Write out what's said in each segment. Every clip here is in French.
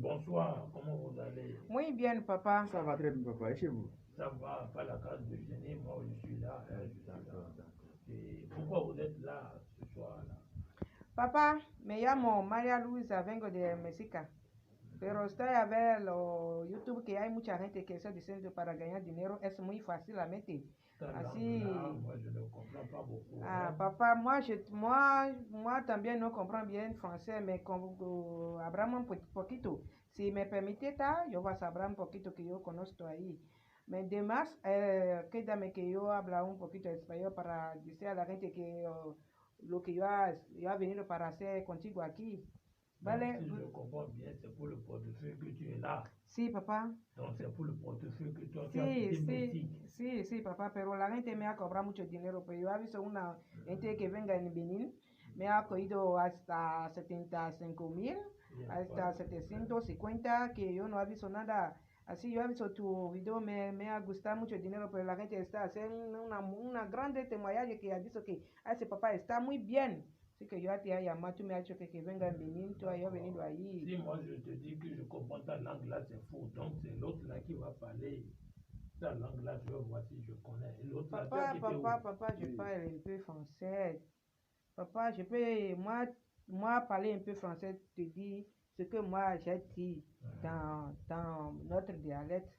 bonsoir, comment vous allez? Muy bien, papa. Ça va très bien, papa. Et chez vous? Ça va, pas la case de déjeuner, moi je suis là. Et pourquoi vous êtes là ce soir-là? Papá, me llamo María Luisa, vengo de México. Pero estoy a ver lo YouTube que hay mucha gente que está diciendo para ganar dinero es muy fácilmente. Así. Moi je ne comprends pas beaucoup. Ah, papá, moi también no comprendo bien francés, me hablamos un poquito. Si me permite, yo vas a hablar un poquito que yo conozco ahí. Además, quédame que yo habla un poquito de español para decir a la gente que lo que yo he venido para hacer contigo aquí. ¿Vale? Si je comprends bien, c'est pour le portefeuille que tu es là. Sí, papá. Donc c'est pour le portefeuille que toi tu as quitté. Sí, papá, pero la gente me ha cobrado mucho dinero, pero yo he visto una gente que venga en Benín, me ha cogido hasta 75,000, hasta 750, que yo no he visto nada. Así yo he visto tu video, me ha gustado mucho el dinero, pero la gente está haciendo una grande temoyaje que ha dicho que ese papá está muy bien. Así que yo te he llamado, tú me has dicho que venga en Benin, tú has venido ahí. Si moi je te dis que je comprends ta langue là, c'est faux. Donc c'est l'autre là qui va parler. Ta langue là, je vais voir si je connais. L'autre là, Papa, je parle un peu français. Papa, je peux, moi parler un peu français, te dire ce que moi j'ai dit dans notre dialecte.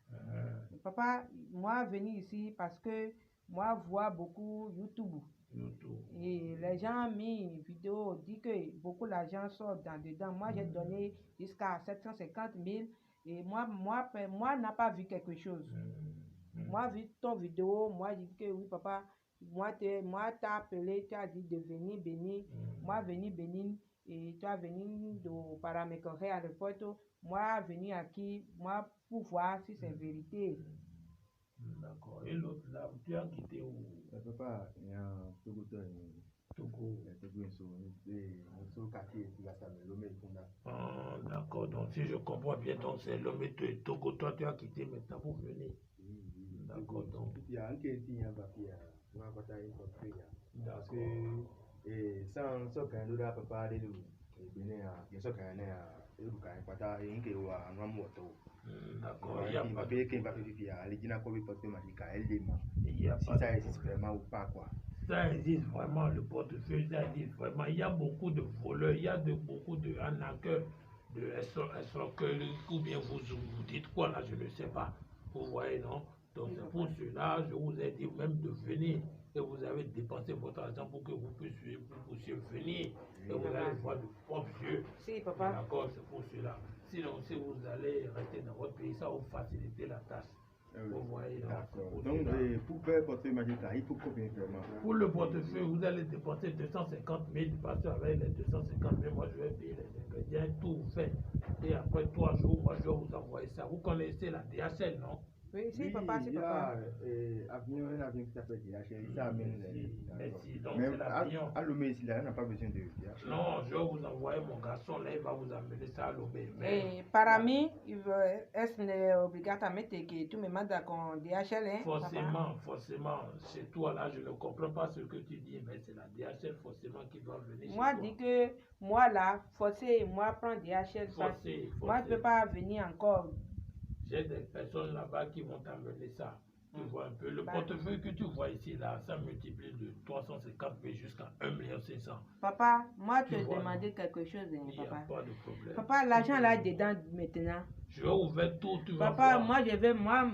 Papa, moi venu ici parce que moi vois beaucoup YouTube. Et les gens mis une vidéo, dit que beaucoup d'argent sort dedans. Moi j'ai donné jusqu'à 750,000 et moi n'a pas vu quelque chose. Moi vu ton vidéo, moi j'ai dit que oui papa, moi t'as appelé, tu as dit de venir Bénin, moi venir Bénin et tu as venu para me correr à l'aéroport, moi venir aquí, moi pour voir si c'est vérité. D'accord. Et l'autre là, tu as quitté où? Papa, il y a un Togo. D'accord. Donc si je comprends bien, donc c'est l'homme et Togo, toi tu as quitté maintenant pour venir. D'accord. Donc. Parce que sans Canada, papa, il d'accord. Il y a pas ça existe vraiment ou pas quoi. Ça existe vraiment, le portefeuille, ça existe vraiment. Il y a beaucoup de voleurs, il y a beaucoup de arnaqueurs, de escroqueries, ou bien vous dites quoi là, je ne sais pas. Vous voyez, non? Donc c'est pour cela, je vous ai dit même de venir. Et vous avez dépensé votre argent pour que vous puissiez venir. Et vous allez voir de propres yeux. Si, papa. D'accord, c'est pour cela. Sinon, si vous allez rester dans votre pays, ça va vous faciliter la tâche. Vous voyez, d'accord. Donc, pour faire portefeuille magique, il faut combien vraiment? Pour le portefeuille, vous allez dépenser 250,000 parce qu'avec les 250,000, moi je vais payer les ingrédients, tout fait. Et après 3 jours, moi je vais vous envoyer ça. Vous connaissez la DHL, non? Oui, si, papa, c'est papa. Un avion qui s'appelle DHL, ça amène merci, donc c'est l'avion. À Lomé, ici, là, on n'a pas besoin de DHL. Non, je vais vous envoyer mon garçon, là, il va vous amener ça à Lomé. Et para mí, es obligatamente que tú me mandas con DHL, hein? Forcément, chez toi, là, je ne comprends pas ce que tu dis, mais c'est la DHL forcément qui doit venir moi, chez toi. Dis que moi, là, moi, prends DHL. Moi, je ne peux pas venir encore. J'ai des personnes là-bas qui vont t'amener ça. Tu vois un peu. Le portefeuille que tu vois ici, là, ça multiplie de 350 000 jusqu'à 1,5 million. Papa, moi, je te demandais quelque chose, hein, il n'y a pas de problème. Papa, l'argent là dedans maintenant. Je vais ouvrir tout, tu vas papa, voir. Moi, je vais, moi,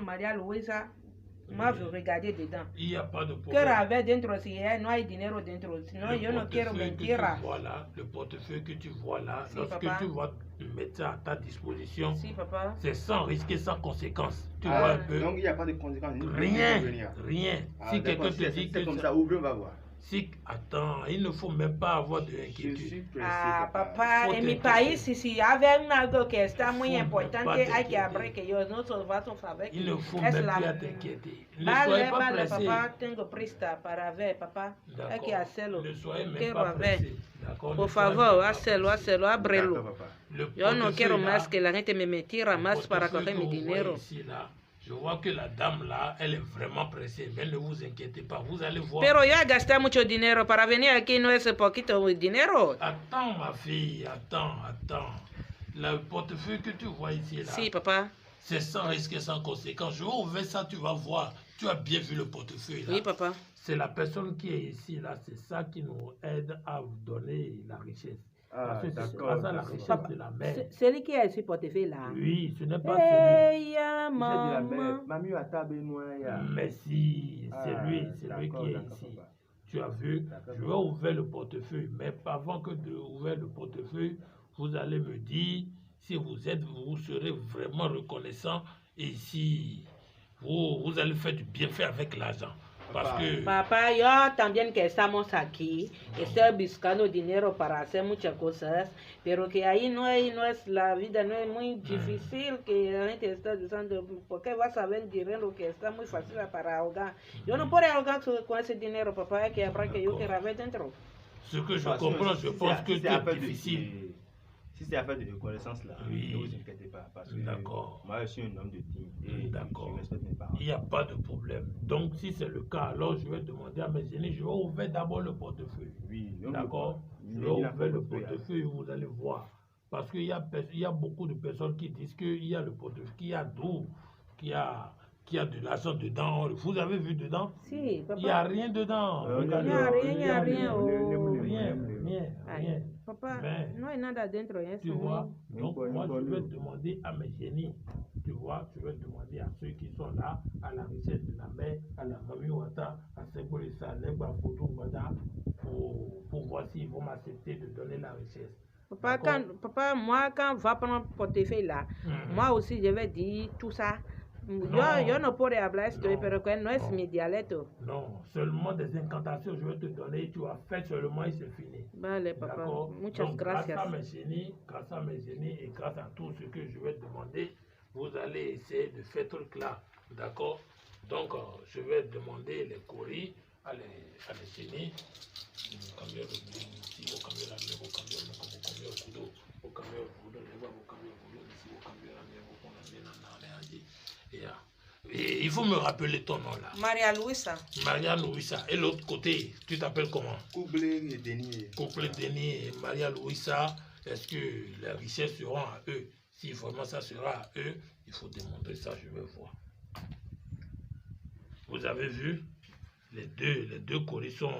Maria Luisa, moi, je regarder dedans. Il n'y a pas de problème. Que avec dentro, si no hay dinero dentro, sinon yo no quiero mentira. Voilà, le portefeuille que tu vois là, lorsque tu vas mettre ça à ta disposition, c'est sans risque, sans conséquence. Tu vois un peu. Donc il n'y a pas de conséquences. Rien. Si quelqu'un te dit que comme ça, ouvre, on va voir. Si, attends, il ne faut même pas avoir de inquiétude. Papá, en mi país, si hay algo que está muy importante, hay que abrir que yo no se va a saber. Il ne faut même plus t'inquiéter. Vale, papá, tengo prisa para ver, papá. Hay que hacerlo. Ne soyez même pas pressé. Por favor, hazlo, ábrelo. Yo no quiero más que la gente me metiera más para coger mi dinero. Je vois que la dame là, elle est vraiment pressée, mais ne vous inquiétez pas, vous allez voir. Pero yo he gastado mucho dinero para venir aquí, no es poquito dinero. Attends ma fille, attends. Le portefeuille que tu vois ici, là, Si, papa. c'est sans risque et sans conséquence. Je vais ouvrir ça, tu vas voir. Tu as bien vu le portefeuille, là. Oui, papa. C'est la personne qui est ici, là, c'est ça qui nous aide à vous donner la richesse. Ah, Parce que c'est d'accord, grâce à la d'accord. richesse de la mère. Celui qui a ce portefeuille-là. Oui, ce n'est pas Hey, ya, Il fait de la maman. mère. Mamie à table noire. celui. Mais si, Ah, c'est lui qui d'accord, est d'accord, ici. papa. Tu as vu, D'accord. je vais ouvrir le portefeuille, mais avant que de ouvrir le portefeuille, vous allez me dire si vous êtes, vous serez vraiment reconnaissant et si vous allez faire du bienfait avec l'argent. Parce Papa. que Papá, yo también que estamos aquí, estoy buscando dinero para hacer muchas cosas, pero que ahí no es la vida, no es muy difícil que la gente está diciendo, porque vas a ver dinero que está muy fácil para ahogar. Yo no puedo ahogar con ese dinero, papá, que habrá que yo quiera ver dentro. ce que je Parce comprends, si je c'est pense à- que si c'est c'est affaire de- difficile. Si c'est affaire de reconnaissance là, Oui. ne vous inquiétez pas. Parce que D'accord. moi je suis un homme de digne et D'accord. je respecte mes parents. Il n'y a pas de problème. Donc, si c'est le cas, alors je vais demander à mes aînés, je vais ouvrir d'abord le portefeuille. Oui, D'accord. Je vais ouvrir le portefeuille, vous allez voir. Parce qu'il y a beaucoup de personnes qui disent qu'il y a le portefeuille, qu'il y a d'où, qu'il y a de l'argent dedans. Vous avez vu dedans? Si, Il n'y a papá. rien dedans. Il Regardez. y a rien, il y a Regardez. rien, oh. Rien. Papá, Mais, no hay nada dentro, ¿eh? tu vois, donc Bon, moi bon, je vais bon. demander à mes génies, tu vois, je vais demander à ceux qui sont là, à la richesse de la mère, à la mamie Ouata, à Sekolesa, à Legba Foto Mbada, pour voir s'ils vont m'accepter de donner la richesse. Papa, moi, quand on va prendre le portefeuille là, moi aussi, je vais dire tout ça. Yo no puedo hablar esto, No, pero que no es no. mi dialecto. Non, seulement des incantations, je vais te donner, tu vas faire seulement et c'est fini. Vale, papa. D'accord. Muchas Donc, gracias. grâce à mes génies et grâce à tout ce que je vais demander, vous allez essayer de faire truc là. D'accord. Donc, je vais demander les courriers à les génies. Et il faut me rappeler ton nom là. María Luisa. Maria Louisa. Et l'autre côté, tu t'appelles comment? Couplé et Denis. Couple Denis et Maria Louisa. Est-ce que les richesses seront à eux? Si vraiment ça sera à eux, il faut démontrer ça, je vais voir. Vous avez vu? Les deux courriers sont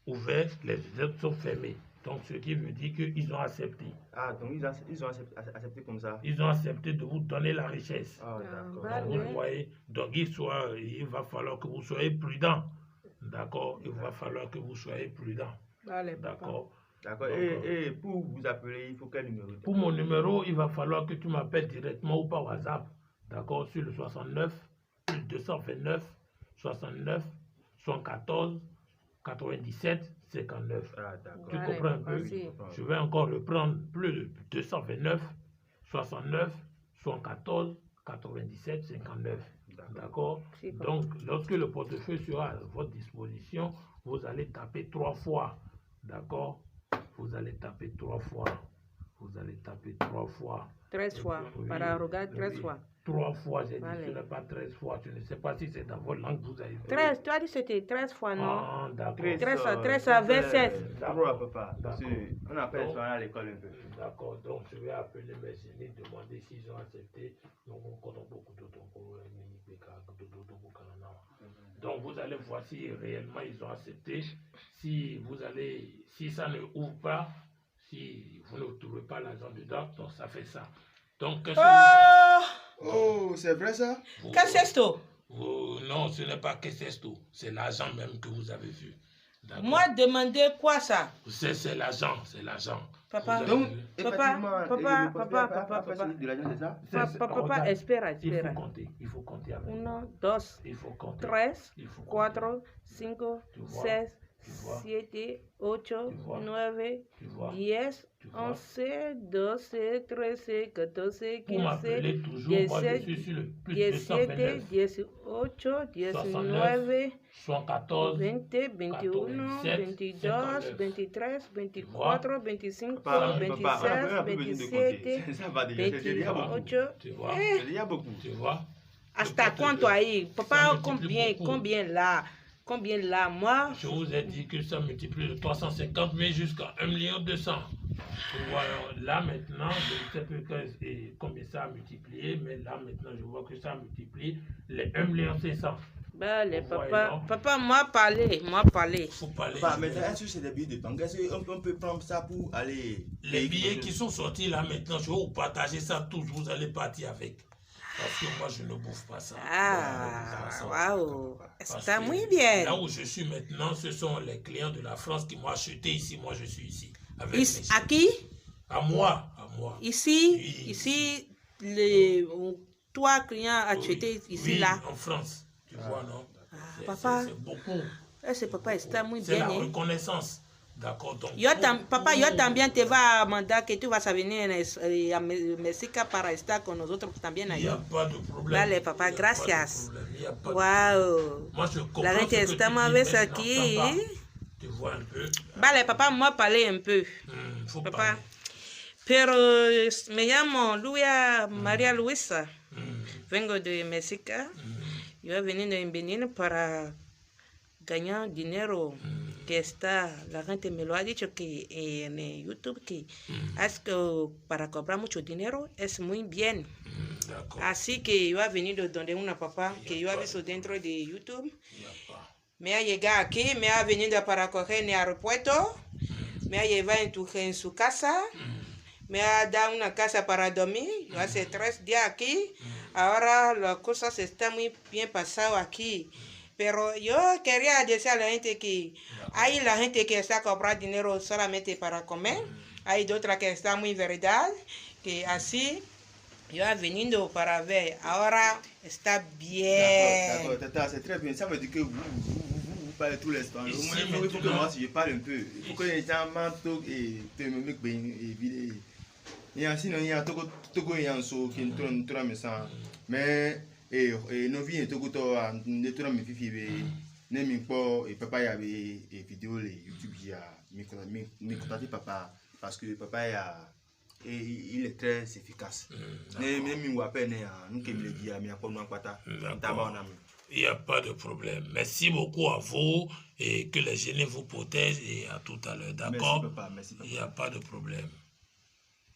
ouverts, les autres sont fermés. Donc, ce qui veut dire qu'ils ont accepté. Ah, donc ils ont accepté comme ça. Ils ont accepté de vous donner la richesse. Ah, d'accord. bah, Donc, vous voyez, donc il va falloir que vous soyez prudent. D'accord? Il va falloir que vous soyez prudent. Vale, papa. D'accord? D'accord. Donc, Et pour vous appeler, il faut quel numéro? Pour mon numéro, il va falloir que tu m'appelles directement ou par WhatsApp. D'accord? Sur le 69, plus 229, 69, 114, 97, 59. Ah, d'accord. Tu Vale, comprends un papa, peu? si. Je vais encore reprendre plus de 229, 69, 114, 97, 59. D'accord? Si, papa. Donc, lorsque le portefeuille sera à votre disposition, vous allez taper 3 fois. D'accord? Vous allez taper 3 fois. Vous allez taper 3 fois. 13 fois. Oui, Para rogar 13 oui. fois. 3 fois, j'ai dit, Vale. ce n'est pas 13 fois. Je ne sais pas si c'est dans votre langue que vous avez fait. 13, tu as dit c'était 13 fois, non? Ah, d'accord. 13 à 27. D'accord, papa. Parce D'accord. qu'on appelle Donc, ça à l'école un peu. D'accord, donc je vais appeler mes génies, demander s'ils ont accepté. Donc vous allez voir si réellement ils ont accepté. Si ça ne ouvre pas, si vous ne trouvez pas l'argent dedans, donc ça fait ça. Donc qu'est-ce que Oh, c'est vrai ça? vous- ¿Qué es esto? non, ce n'est pas que c'est tout, c'est l'argent même que vous avez vu. D'accord. Moi, demander quoi ça? C'est l'argent, c'est l'argent. Papa, Vous avez Donc, vu? effectivement, papa, le papa, portefeuille papa, a fait celui de l'argent, c'est ça? Papa, Regarde, espera, il faut espera. compter, il faut compter avec. 1, 2, Il faut compter. 3, Il faut compter. 4, 5, Tu vois, 6, tu vois, 7, 8, tu vois, 9, tu vois, 10, tu vois. 11, 12, 13, 14, Vous 15, m'appelez toujours, moi je 17, suis sur le plus 17, 229, 18, 19, 114, 20, 21, 22, 23, 24, 25, Papa, 26, on a plus besoin de 27, compter. Ça va déjà, c'est déjà beaucoup. 28. tu vois, C'est déjà beaucoup. tu vois. Hasta Le cuánto ahí? ça Papa, multiplie beaucoup. combien là? Moi, Je vous ai dit que ça multiplie de 350 000 jusqu'à 1 200 000. Voilà, là maintenant, je ne sais plus combien ça a multiplié, mais là maintenant, je vois que ça a multiplié les 1,600,000. Bah, les Vous voyez, papa, non? papa, moi parler. Faut parler. Papa, mais est-ce que c'est des billets de banque? Est-ce qu'on peut prendre ça pour aller... Les billets qui sont sortis là maintenant, je vais vous partager ça tous, vous allez partir avec. Parce que moi, je ne bouffe pas ça. Ah, waouh, Parce está que muy bien. là où je suis maintenant, ce sont les clients de la France qui m'ont acheté ici. Moi, je suis ici. Avec mes chèques. Aquí, À moi, à moi. ici, Oui, ici, les trois clients achetés Oui, ici oui, là. en France. Tu vois, non? Papa. C'est beaucoup. Ese papa está muy C'est bien. la reconnaissance. D'accord, donc. Papa, yo también te va a mandar que tú vas a venir a Mexica para estar con nosotros también Il n'y a ahí. pas de problème. Vale, papa, gracias. Wow. Moi, je comprends La gente está más veces aquí. Tu vois un peu. Vale, papa, moi parler un peu. Faut Papa. parler. Pero me llamo María Luisa. Vengo de Mexica. Yo he venido en Benin para ganar dinero. Que está, la gente me lo ha dicho que en YouTube que es que para cobrar mucho dinero es muy bien. Así que yo he venido donde una papá que yo he visto dentro de YouTube. Me ha llegado aquí, me ha venido para coger en el aeropuerto, me ha llevado en su casa, me ha dado una casa para dormir. Yo hace 3 días aquí, ahora las cosas están muy bien pasadas aquí. Pero yo quería decir a la gente que hay la gente que está comprando dinero solamente para comer, hay otras que están muy verdad, que así yo he venido para ver, ahora está bien. D'accord, c'est très bien. Ça veut dire que vous parlez tout l'instant. Il faut que moi, si je parle un peu, il faut que les gens m'entendent et me vider. Sinon, il y a tout il y a un saut qui est trop méchant. Mais nos vies, tout ne trop me fifi. Ne m'y pas, et papa y avait vidéo, les YouTube, il y a me contacter papa parce que papa et il est très efficace. Il n'y a pas de problème. Merci beaucoup à vous et que les génies vous protègent et à tout à l'heure. D'accord? Merci papa. Il n'y a pas de problème.